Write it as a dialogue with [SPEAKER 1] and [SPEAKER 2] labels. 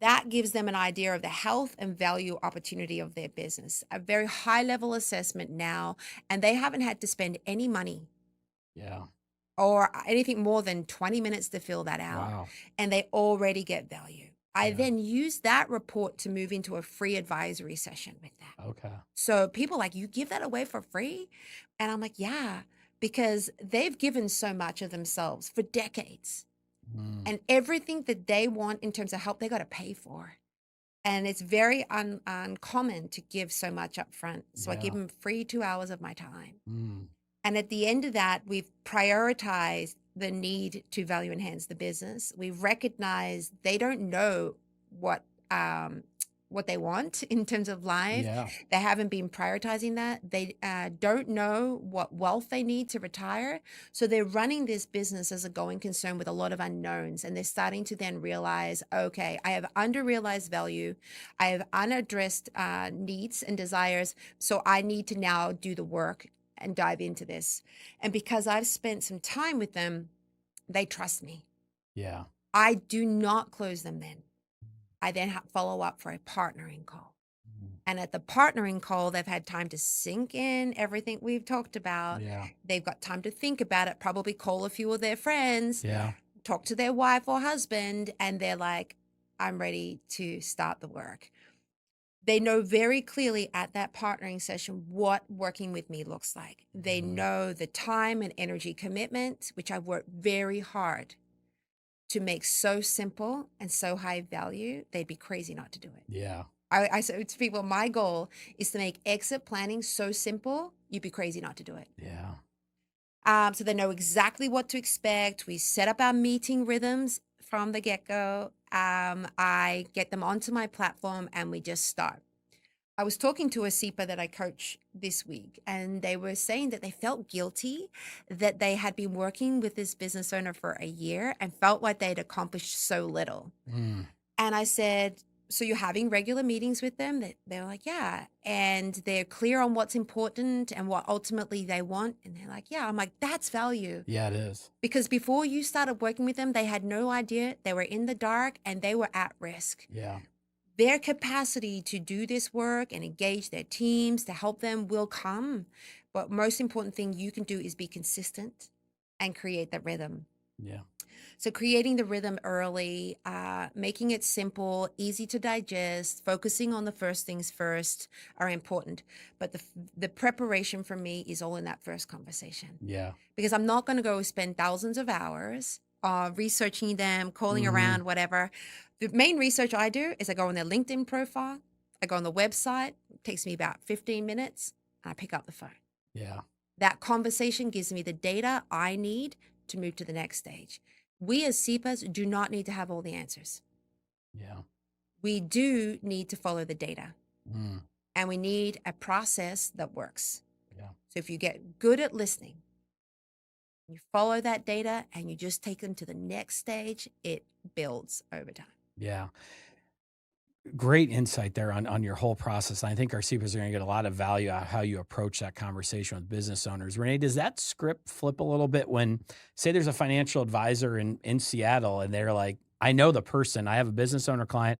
[SPEAKER 1] That gives them an idea of the health and value opportunity of their business, a very high level assessment now, and they haven't had to spend any money
[SPEAKER 2] Yeah.
[SPEAKER 1] or anything more than 20 minutes to fill that out,
[SPEAKER 2] Wow.
[SPEAKER 1] and they already get value. I
[SPEAKER 2] Yeah.
[SPEAKER 1] then use that report to move into a free advisory session with them.
[SPEAKER 2] Okay.
[SPEAKER 1] So people are like, "You give that away for free?" And I'm like, "Yeah, because they've given so much of themselves for decades,
[SPEAKER 2] Mm.
[SPEAKER 1] and everything that they want in terms of help, they got to pay for." And it's very uncommon to give so much up front. So I give
[SPEAKER 2] Yeah.
[SPEAKER 1] them free 2 hours of my time.
[SPEAKER 2] Mm.
[SPEAKER 1] And at the end of that, we've prioritized the need to value enhance the business. We've recognized they don't know what um, what they want in terms of life.
[SPEAKER 2] Yeah.
[SPEAKER 1] They haven't been prioritizing that. They don't know what wealth they need to retire. So they're running this business as a going concern with a lot of unknowns. And they're starting to then realize, okay, I have under realized value. I have unaddressed needs and desires. So I need to now do the work and dive into this. And because I've spent some time with them, they trust me.
[SPEAKER 2] Yeah.
[SPEAKER 1] I do not close them then. I then follow up for a partnering call.
[SPEAKER 2] Mm.
[SPEAKER 1] And at the partnering call, they've had time to sink in everything we've talked about.
[SPEAKER 2] Yeah.
[SPEAKER 1] They've got time to think about it, probably call a few of their friends,
[SPEAKER 2] Yeah.
[SPEAKER 1] talk to their wife or husband, and they're like, I'm ready to start the work. They know very clearly at that partnering session what working with me looks like. They
[SPEAKER 2] Mm.
[SPEAKER 1] know the time and energy commitment, which I've worked very hard to make so simple and so high value. They'd be crazy not to do it.
[SPEAKER 2] Yeah.
[SPEAKER 1] I say to people, my goal is to make exit planning so simple, you'd be crazy not to do it.
[SPEAKER 2] Yeah.
[SPEAKER 1] So they know exactly what to expect. We set up our meeting rhythms from the get go. I get them onto my platform and we just start. I was talking to a CEPA that I coach this week, and they were saying that they felt guilty that they had been working with this business owner for a year and felt like they'd accomplished so little.
[SPEAKER 2] Mm.
[SPEAKER 1] And I said, so you're having regular meetings with them? They're like, yeah. And they're clear on what's important and what ultimately they want. And they're like, yeah. I'm like, that's value.
[SPEAKER 2] Yeah, it is.
[SPEAKER 1] Because before you started working with them, they had no idea. They were in the dark and they were at risk.
[SPEAKER 2] Yeah.
[SPEAKER 1] Their capacity to do this work and engage their teams to help them will come. But most important thing you can do is be consistent and create the rhythm.
[SPEAKER 2] Yeah.
[SPEAKER 1] So creating the rhythm early, making it simple, easy to digest, focusing on the first things first are important. But the preparation for me is all in that first conversation
[SPEAKER 2] Yeah.
[SPEAKER 1] because I'm not going to go spend thousands of hours researching them, calling
[SPEAKER 2] Hmm.
[SPEAKER 1] around, whatever. The main research I do is I go on their LinkedIn profile, I go on the website, it takes me about 15 minutes, and I pick up the phone.
[SPEAKER 2] Yeah.
[SPEAKER 1] That conversation gives me the data I need to move to the next stage. We as CEPAs do not need to have all the answers.
[SPEAKER 2] Yeah.
[SPEAKER 1] We do need to follow the data
[SPEAKER 2] Mm.
[SPEAKER 1] and we need a process that works.
[SPEAKER 2] Yeah.
[SPEAKER 1] So if you get good at listening, you follow that data and you just take them to the next stage, it builds over time.
[SPEAKER 2] Yeah. Great insight there on your whole process. I think our CPAs are going to get a lot of value out of how you approach that conversation with business owners. Renee, does that script flip a little bit when, say, there's a financial advisor in Seattle and they're like, I know the person, I have a business owner client.